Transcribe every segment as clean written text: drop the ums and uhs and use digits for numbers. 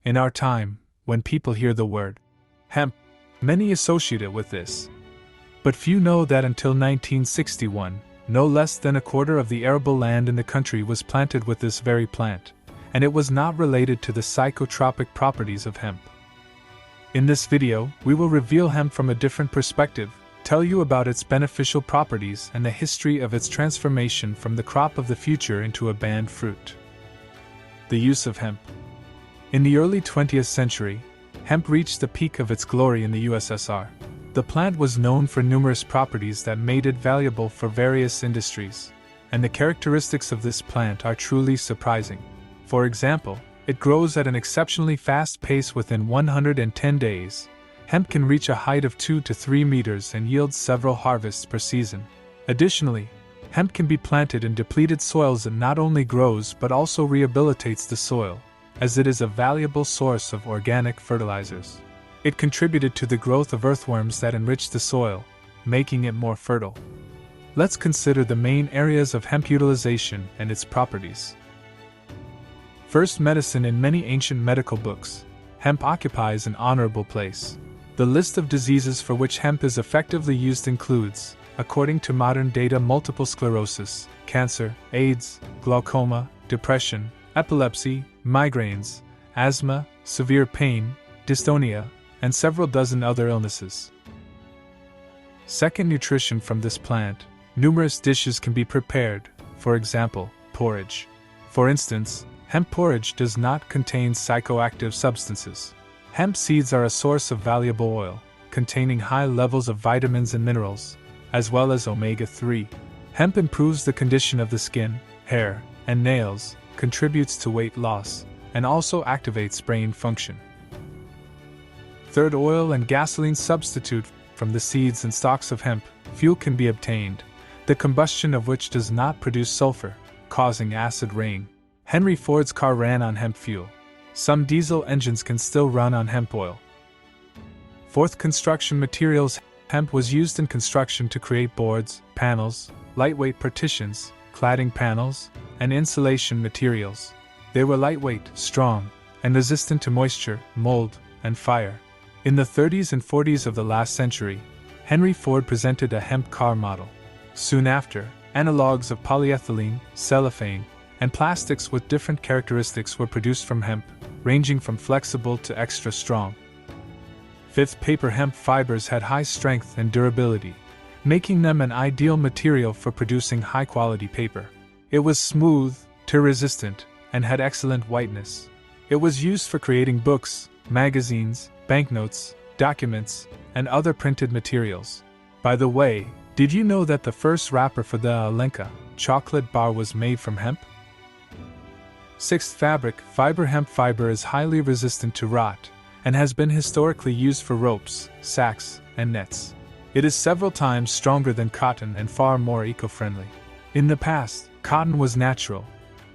In our time, when people hear the word hemp, many associate it with this. But few know that until 1961, no less than a quarter of the arable land in the country was planted with this very plant, and it was not related to the psychotropic properties of hemp. In this video, we will reveal hemp from a different perspective, tell you about its beneficial properties and the history of its transformation from the crop of the future into a banned fruit. The use of hemp. In the early 20th century, hemp reached the peak of its glory in the USSR. The plant was known for numerous properties that made it valuable for various industries, and the characteristics of this plant are truly surprising. For example, it grows at an exceptionally fast pace. Within 110 days. Hemp can reach a height of 2 to 3 meters and yields several harvests per season. Additionally, hemp can be planted in depleted soils and not only grows but also rehabilitates the soil, as it is a valuable source of organic fertilizers. It contributed to the growth of earthworms that enrich the soil, making it more fertile. Let's consider the main areas of hemp utilization and its properties. First, medicine. In many ancient medical books, hemp occupies an honorable place. The list of diseases for which hemp is effectively used includes, according to modern data, multiple sclerosis, cancer, AIDS, glaucoma, depression, epilepsy, migraines, asthma, severe pain, dystonia, and several dozen other illnesses. Second, nutrition. From this plant, numerous dishes can be prepared, for example, porridge. For instance, hemp porridge does not contain psychoactive substances. Hemp seeds are a source of valuable oil, containing high levels of vitamins and minerals, as well as omega-3. Hemp improves the condition of the skin, hair, and nails, contributes to weight loss, and also activates brain function. Third, oil and gasoline. Substitute. From the seeds and stalks of hemp, fuel can be obtained, the combustion of which does not produce sulfur, causing acid rain. Henry Ford's car ran on hemp fuel. Some diesel engines can still run on hemp oil. Fourth, construction materials. Hemp was used in construction to create boards, panels, lightweight partitions, cladding panels, and insulation materials. They were lightweight, strong, and resistant to moisture, mold, and fire. In the 30s and 40s of the last century, Henry Ford presented a hemp car model. Soon after, analogues of polyethylene, cellophane, and plastics with different characteristics were produced from hemp, ranging from flexible to extra strong. Fifth, paper. Hemp fibers had high strength and durability, making them an ideal material for producing high-quality paper. It was smooth, tear-resistant, and had excellent whiteness. It was used for creating books, magazines, banknotes, documents, and other printed materials. By the way, did you know that the first wrapper for the Alenka chocolate bar was made from hemp? Sixth, fabric. Fiber. Hemp fiber is highly resistant to rot and has been historically used for ropes, sacks, and nets. It is several times stronger than cotton and far more eco-friendly. In the past, cotton was natural,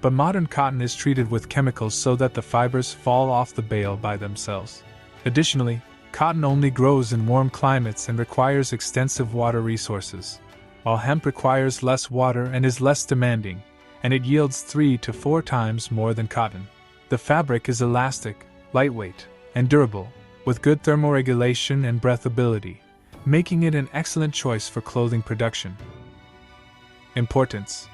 but modern cotton is treated with chemicals so that the fibers fall off the bale by themselves. Additionally, cotton only grows in warm climates and requires extensive water resources, while hemp requires less water and is less demanding, and it yields 3 to 4 times more than cotton. The fabric is elastic, lightweight, and durable, with good thermoregulation and breathability, making it an excellent choice for clothing production. Importance.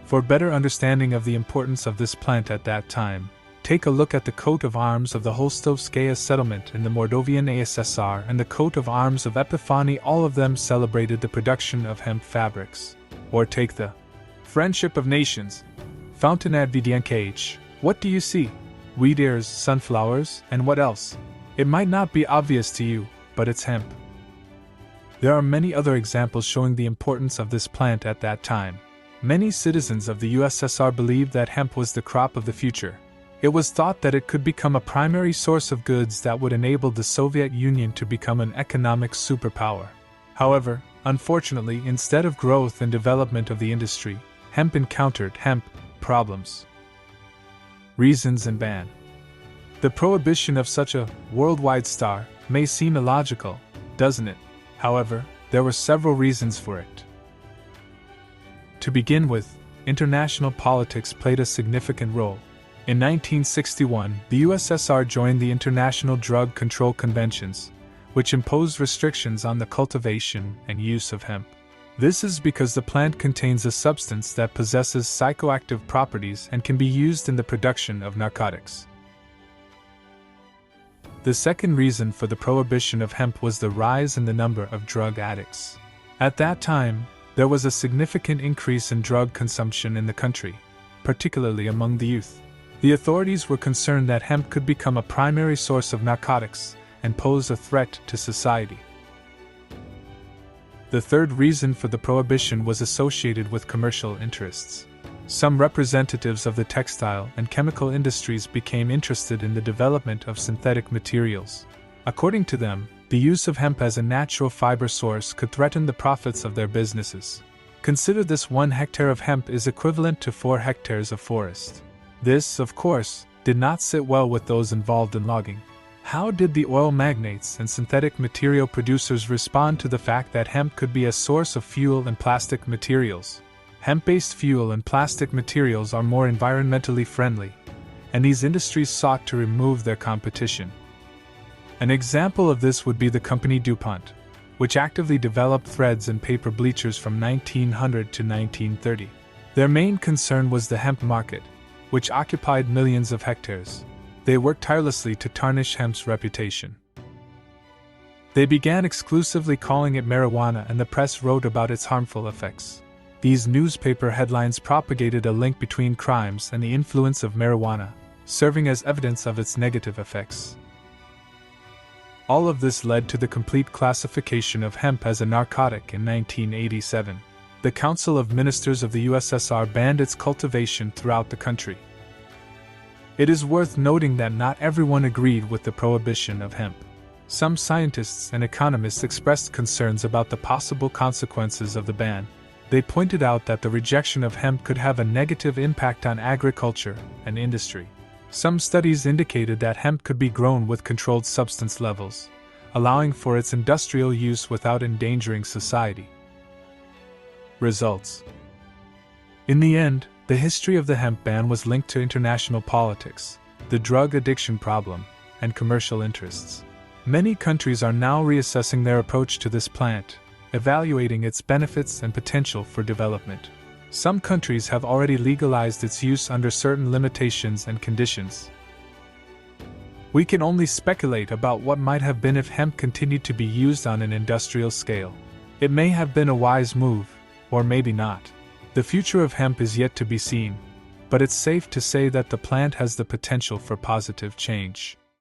For better understanding of the importance of this plant at that time, take a look at the coat of arms of the Holstovskaya settlement in the Mordovian USSR and the coat of arms of Epiphany. All of them celebrated the production of hemp fabrics. Or take the Friendship of Nations fountain at Vdnkh. What do you see? Wheat ears, sunflowers, and what else? It might not be obvious to you, but it's hemp. There are many other examples showing the importance of this plant at that time. Many citizens of the USSR believed that hemp was the crop of the future. It was thought that it could become a primary source of goods that would enable the Soviet Union to become an economic superpower. However, unfortunately, instead of growth and development of the industry, hemp encountered problems. Reasons and ban. The prohibition of such a worldwide star may seem illogical, doesn't it? However, there were several reasons for it. To begin with, international politics played a significant role. In 1961, the USSR joined the International Drug Control Conventions, which imposed restrictions on the cultivation and use of hemp. This is because the plant contains a substance that possesses psychoactive properties and can be used in the production of narcotics. The second reason for the prohibition of hemp was the rise in the number of drug addicts. At that time, there was a significant increase in drug consumption in the country, particularly among the youth. The authorities were concerned that hemp could become a primary source of narcotics and pose a threat to society. The third reason for the prohibition was associated with commercial interests. Some representatives of the textile and chemical industries became interested in the development of synthetic materials. According to them, the use of hemp as a natural fiber source could threaten the profits of their businesses. Consider this: 1 hectare of hemp is equivalent to 4 hectares of forest. This, of course, did not sit well with those involved in logging. How did the oil magnates and synthetic material producers respond to the fact that hemp could be a source of fuel and plastic materials? Hemp-based fuel and plastic materials are more environmentally friendly, and these industries sought to remove their competition. An example of this would be the company DuPont, which actively developed threads and paper bleachers from 1900 to 1930. Their main concern was the hemp market, which occupied millions of hectares. They worked tirelessly to tarnish hemp's reputation. They began exclusively calling it marijuana, and the press wrote about its harmful effects. These newspaper headlines propagated a link between crimes and the influence of marijuana, serving as evidence of its negative effects. All of this led to the complete classification of hemp as a narcotic in 1987. The Council of Ministers of the USSR banned its cultivation throughout the country. It is worth noting that not everyone agreed with the prohibition of hemp. Some scientists and economists expressed concerns about the possible consequences of the ban. They pointed out that the rejection of hemp could have a negative impact on agriculture and industry. Some studies indicated that hemp could be grown with controlled substance levels, allowing for its industrial use without endangering society. Results. In the end, the history of the hemp ban was linked to international politics, the drug addiction problem, and commercial interests. Many countries are now reassessing their approach to this plant, evaluating its benefits and potential for development. Some countries have already legalized its use under certain limitations and conditions. We can only speculate about what might have been if hemp continued to be used on an industrial scale. It may have been a wise move, or maybe not. The future of hemp is yet to be seen, but it's safe to say that the plant has the potential for positive change.